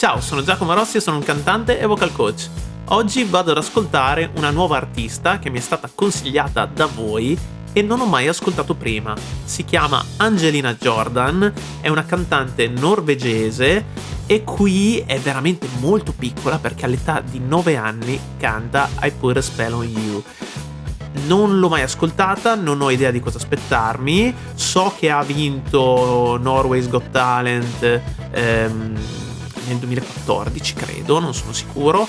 Ciao, sono Giacomo Rossi e sono un cantante e vocal coach. Oggi vado ad ascoltare una nuova artista che mi è stata consigliata da voi e non ho mai ascoltato prima. Si chiama Angelina Jordan, è una cantante norvegese e qui è veramente molto piccola perché all'età di 9 anni canta I Put a Spell on You. Non l'ho mai ascoltata, non ho idea di cosa aspettarmi. So che ha vinto Norway's Got Talent nel 2014, credo, non sono sicuro,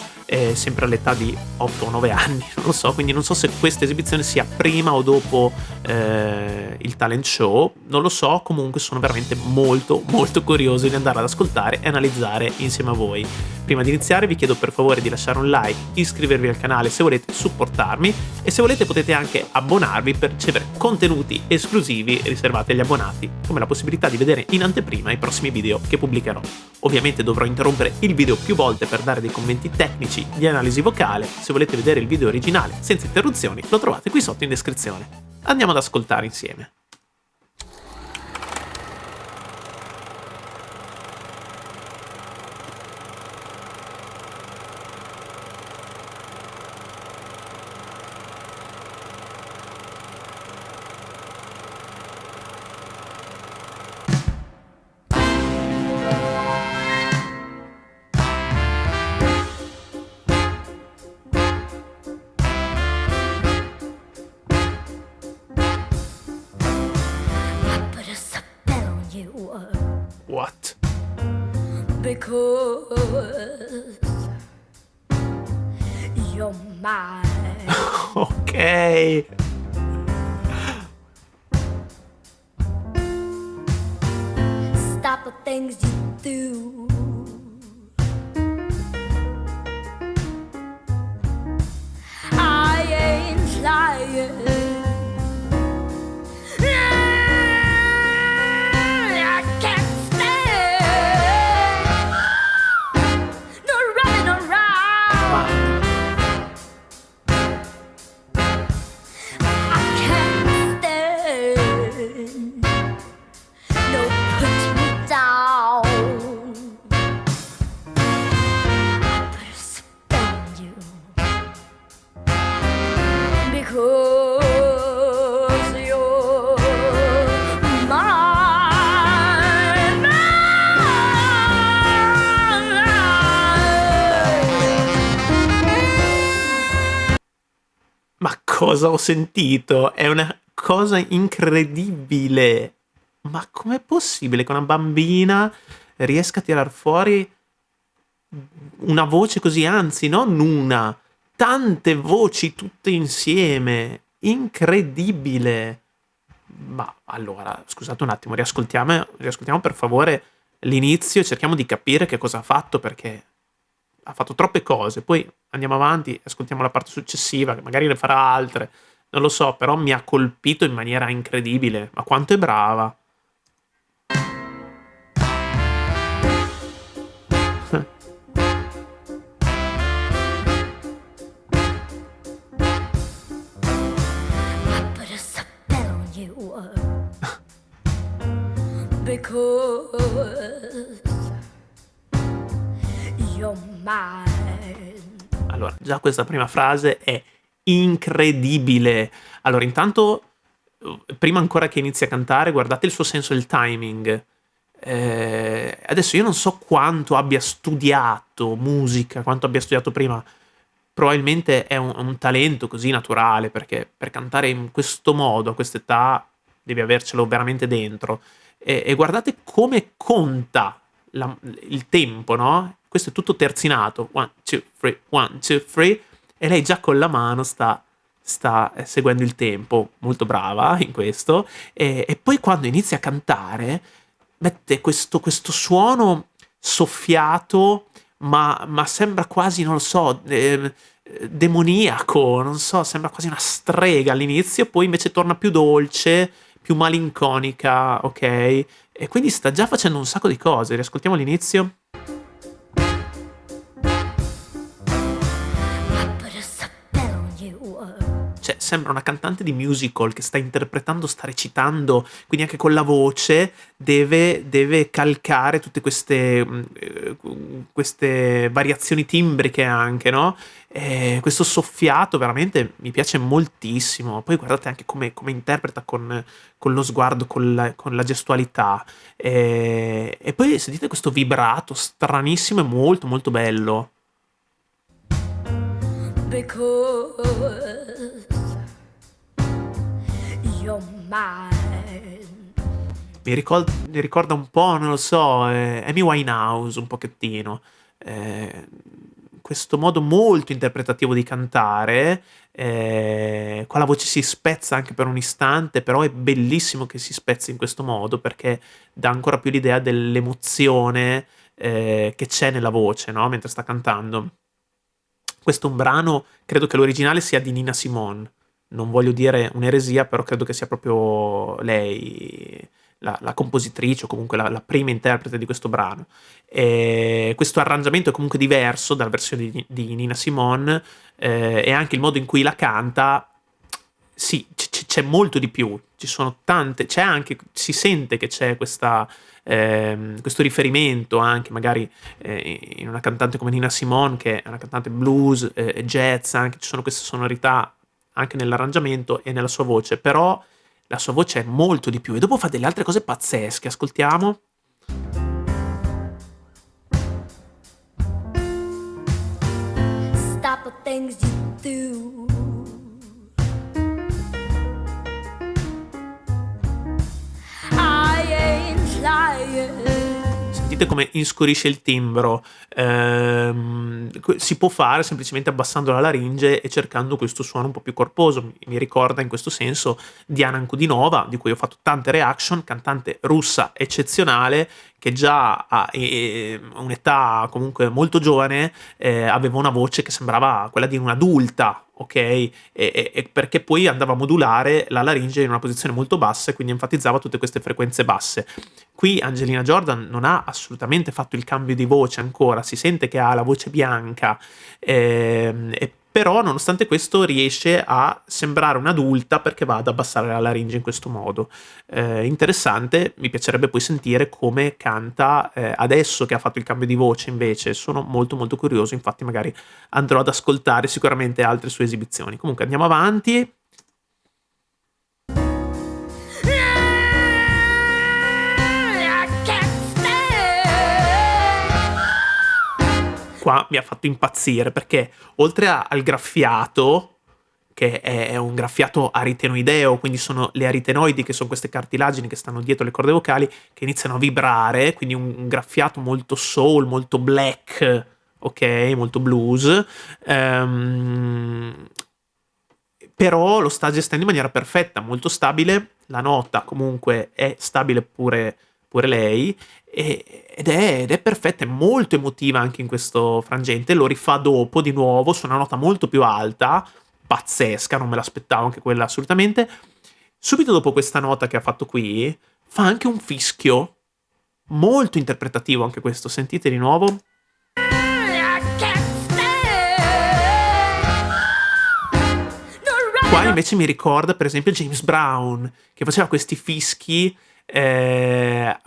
sempre all'età di 8 o 9 anni, non lo so, quindi non so se questa esibizione sia prima o dopo il talent show, non lo so, comunque sono veramente molto molto curioso di andare ad ascoltare e analizzare insieme a voi. Prima di iniziare vi chiedo per favore di lasciare un like, iscrivervi al canale se volete supportarmi e se volete potete anche abbonarvi per ricevere contenuti esclusivi riservati agli abbonati, come la possibilità di vedere in anteprima i prossimi video che pubblicherò. Ovviamente dovrò interrompere il video più volte per dare dei commenti tecnici di analisi vocale. Se volete vedere il video originale senza interruzioni lo trovate qui sotto in descrizione. Andiamo ad ascoltare insieme. What? Because you're mine. Ok. Stop the things you do. I ain't lying. I can't stand no running around. I can't stand no put me down. I put a spell on you because you're mine. Ma cosa ho sentito? È una cosa incredibile. Ma com'è possibile che una bambina riesca a tirar fuori una voce così, anzi, non una, tante voci tutte insieme? Incredibile. Ma allora, scusate un attimo, riascoltiamo per favore l'inizio e cerchiamo di capire che cosa ha fatto, perché ha fatto troppe cose. Poi andiamo avanti, ascoltiamo la parte successiva, che magari ne farà altre, non lo so, però mi ha colpito in maniera incredibile. Ma quanto è brava! I put a spell on you because you're mine. Allora, già questa prima frase è incredibile. Allora, intanto, prima ancora che inizi a cantare, guardate il suo senso e il timing. Adesso io non so quanto abbia studiato musica, quanto abbia studiato prima. Probabilmente è un talento così naturale, perché per cantare in questo modo, a quest'età, devi avercelo veramente dentro. E guardate come conta il tempo, no? Questo è tutto terzinato. 1, 2, 3, 1, 2, 3. E lei già con la mano sta seguendo il tempo. Molto brava in questo. E poi quando inizia a cantare, mette questo suono soffiato, ma sembra quasi, non lo so, demoniaco, non so, sembra quasi una strega all'inizio, poi invece torna più dolce, più malinconica, ok? E quindi sta già facendo un sacco di cose. Riascoltiamo l'inizio. cioè sembra una cantante di musical che sta interpretando, sta recitando, quindi anche con la voce deve calcare tutte queste variazioni timbriche anche, no? Questo soffiato veramente mi piace moltissimo. Poi guardate anche come interpreta con lo sguardo, con la gestualità. E poi sentite questo vibrato stranissimo e molto molto bello. Because you're mine. Mi ricorda un po', non lo so, Amy Winehouse un pochettino. Eh, Questo modo molto interpretativo di cantare, qua la voce si spezza anche per un istante, però è bellissimo che si spezzi in questo modo perché dà ancora più l'idea dell'emozione che c'è nella voce, no? Mentre sta cantando. Questo è un brano, credo che l'originale sia di Nina Simone. Non voglio dire un'eresia, però credo che sia proprio lei la compositrice o comunque la prima interprete di questo brano. E questo arrangiamento è comunque diverso dalla versione di Nina Simone, e anche il modo in cui la canta, sì, c'è molto di più. Ci sono tante, c'è anche, si sente che c'è questo riferimento anche magari in una cantante come Nina Simone, che è una cantante blues e jazz, anche ci sono queste sonorità anche nell'arrangiamento e nella sua voce, però la sua voce è molto di più e dopo fa delle altre cose pazzesche. Ascoltiamo. Stop the things you do. I ain't lying. Sentite come inscurisce il timbro. Si può fare semplicemente abbassando la laringe e cercando questo suono un po' più corposo. Mi ricorda in questo senso Diana Ankudinova, di cui ho fatto tante reaction, cantante russa eccezionale che già a un'età comunque molto giovane aveva una voce che sembrava quella di un'adulta, ok? E perché poi andava a modulare la laringe in una posizione molto bassa e quindi enfatizzava tutte queste frequenze basse. Qui Angelina Jordan non ha assolutamente fatto il cambio di voce ancora, si sente che ha la voce bianca, e però nonostante questo riesce a sembrare un'adulta perché va ad abbassare la laringe in questo modo. Interessante, mi piacerebbe poi sentire come canta adesso che ha fatto il cambio di voce invece, sono molto molto curioso, infatti magari andrò ad ascoltare sicuramente altre sue esibizioni. Comunque andiamo avanti. Qua mi ha fatto impazzire perché oltre al graffiato, che è un graffiato aritenoideo, quindi sono le aritenoidi, che sono queste cartilagini che stanno dietro le corde vocali, che iniziano a vibrare, quindi un graffiato molto soul, molto black, ok, molto blues, però lo sta gestendo in maniera perfetta, molto stabile, la nota comunque è stabile pure lei, ed è perfetta, è molto emotiva anche in questo frangente, lo rifà dopo di nuovo su una nota molto più alta, pazzesca, non me l'aspettavo anche quella assolutamente. Subito dopo questa nota che ha fatto qui, fa anche un fischio, molto interpretativo anche questo, sentite di nuovo. Qua invece mi ricorda per esempio James Brown, che faceva questi fischi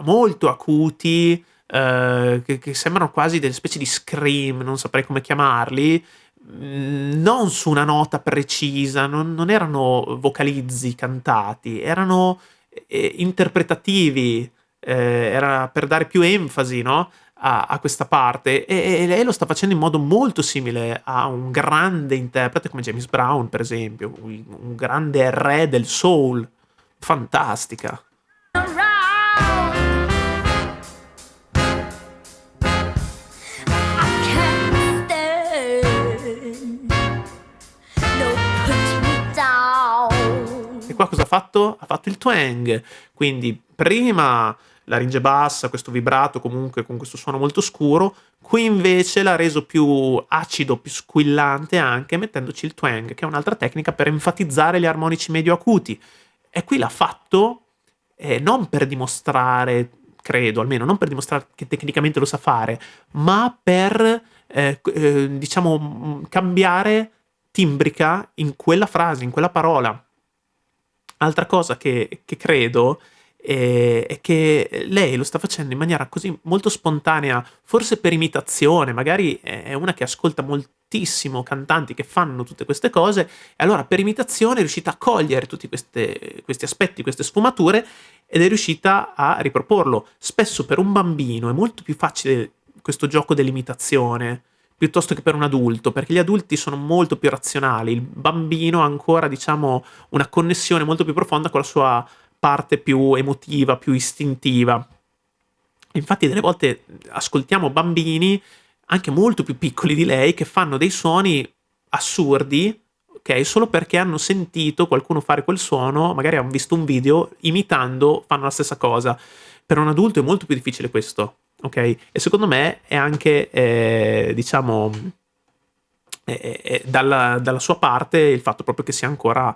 molto acuti, che sembrano quasi delle specie di scream, non saprei come chiamarli, non su una nota precisa, non erano vocalizzi cantati, erano interpretativi, era per dare più enfasi, no? A questa parte, e lei lo sta facendo in modo molto simile a un grande interprete come James Brown, per esempio, un grande re del soul, fantastica. E qua cosa ha fatto? Ha fatto il twang, quindi prima laringe bassa, questo vibrato comunque con questo suono molto scuro, qui invece l'ha reso più acido, più squillante anche mettendoci il twang, che è un'altra tecnica per enfatizzare gli armonici medio acuti. E qui l'ha fatto non per dimostrare, credo, almeno non per dimostrare che tecnicamente lo sa fare, ma per diciamo cambiare timbrica in quella frase, in quella parola. Altra cosa che credo è che lei lo sta facendo in maniera così molto spontanea, forse per imitazione, magari è una che ascolta moltissimo cantanti che fanno tutte queste cose, e allora per imitazione è riuscita a cogliere tutti questi aspetti, queste sfumature, ed è riuscita a riproporlo. Spesso per un bambino è molto più facile questo gioco dell'imitazione piuttosto che per un adulto, perché gli adulti sono molto più razionali, il bambino ha ancora, diciamo, una connessione molto più profonda con la sua parte più emotiva, più istintiva. Infatti delle volte ascoltiamo bambini anche molto più piccoli di lei che fanno dei suoni assurdi, ok? Solo perché hanno sentito qualcuno fare quel suono, magari hanno visto un video imitando, fanno la stessa cosa. Per un adulto è molto più difficile questo, ok? E secondo me è anche, diciamo, dalla sua parte il fatto proprio che sia ancora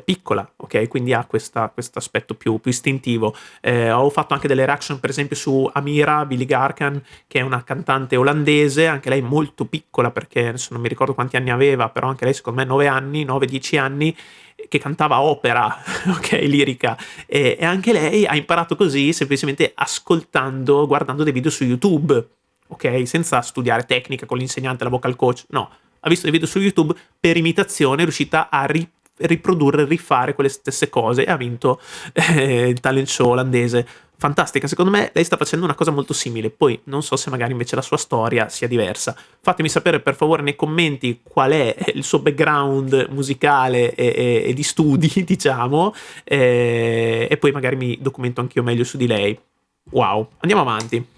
piccola, ok? Quindi ha questo aspetto più istintivo. Ho fatto anche delle reaction, per esempio, su Amira Billy Garkan, che è una cantante olandese, anche lei molto piccola, perché adesso non mi ricordo quanti anni aveva, però anche lei secondo me 9 anni, 9-10 anni, che cantava opera, ok, lirica, e anche lei ha imparato così, semplicemente ascoltando, guardando dei video su YouTube, ok? Senza studiare tecnica con l'insegnante, la vocal coach, no, ha visto dei video su YouTube, per imitazione è riuscita a riprodurre, rifare quelle stesse cose, e ha vinto il talent show olandese. Fantastica, secondo me lei sta facendo una cosa molto simile, poi non so se magari invece la sua storia sia diversa. Fatemi sapere per favore nei commenti qual è il suo background musicale e di studi, diciamo, e poi magari mi documento anch'io meglio su di lei. Wow, andiamo avanti.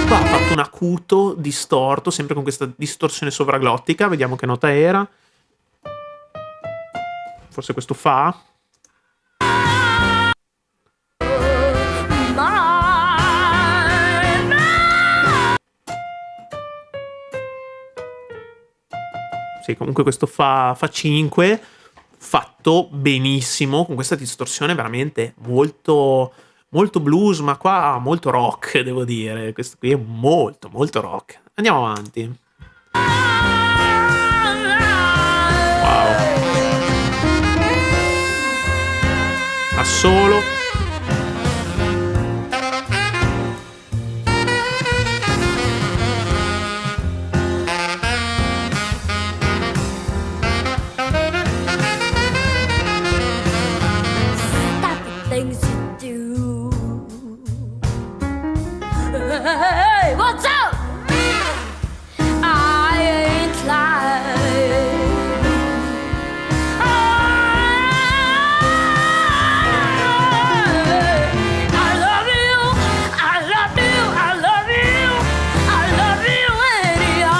Qua ha fatto un acuto distorto, sempre con questa distorsione sovraglottica. Vediamo che nota era. Forse questo fa. Sì, comunque questo fa 5, fatto benissimo, con questa distorsione veramente molto, molto blues, ma qua molto rock, devo dire. Questo qui è molto, molto rock. Andiamo avanti. Wow. Assolo. Hey, what's up? I ain't lying. I love you, I love you, I love you, I love you anyhow.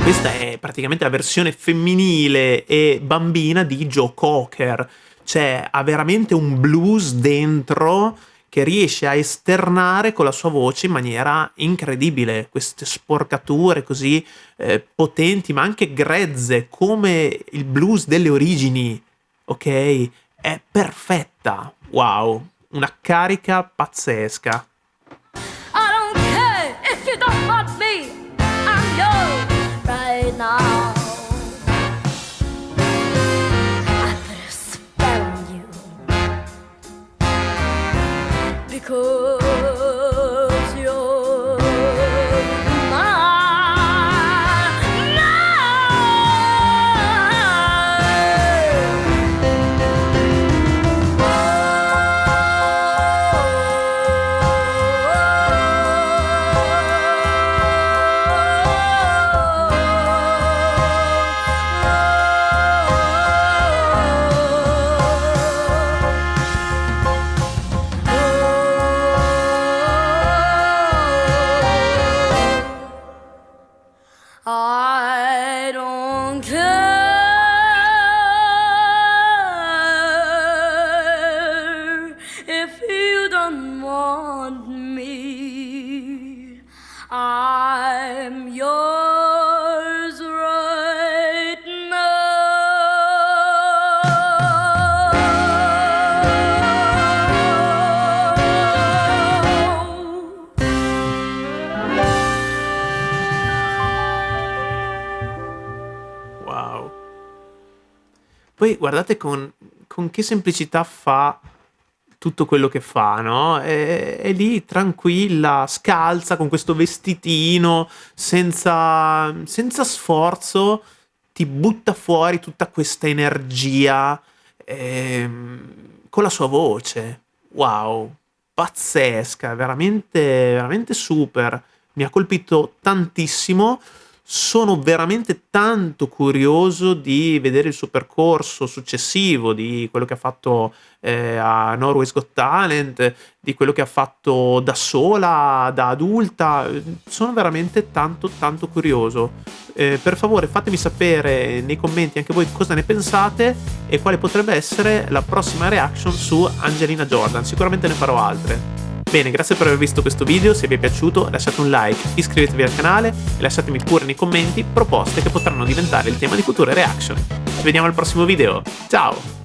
Questa è praticamente la versione femminile e bambina di Joe Cocker. Cioè, ha veramente un blues dentro che riesce a esternare con la sua voce in maniera incredibile. Queste sporcature così potenti, ma anche grezze, come il blues delle origini, ok? È perfetta. Wow, una carica pazzesca. I don't care if you don't want me. I'm yours right now. I put a spell on you because you're mine. I don't care if you don't want me. I'm yours right now. Wow. Poi guardate con che semplicità fa tutto quello che fa, no? È lì tranquilla, scalza con questo vestitino, senza sforzo, ti butta fuori tutta questa energia con la sua voce. Wow, pazzesca, veramente, veramente super. Mi ha colpito tantissimo. Sono veramente tanto curioso di vedere il suo percorso successivo, di quello che ha fatto a Norway's Got Talent, di quello che ha fatto da sola, da adulta. Sono veramente tanto tanto curioso. Per favore fatemi sapere nei commenti anche voi cosa ne pensate e quale potrebbe essere la prossima reaction su Angelina Jordan. Sicuramente ne farò altre. Bene, grazie per aver visto questo video, se vi è piaciuto lasciate un like, iscrivetevi al canale e lasciatemi pure nei commenti proposte che potranno diventare il tema di future reaction. Ci vediamo al prossimo video, ciao!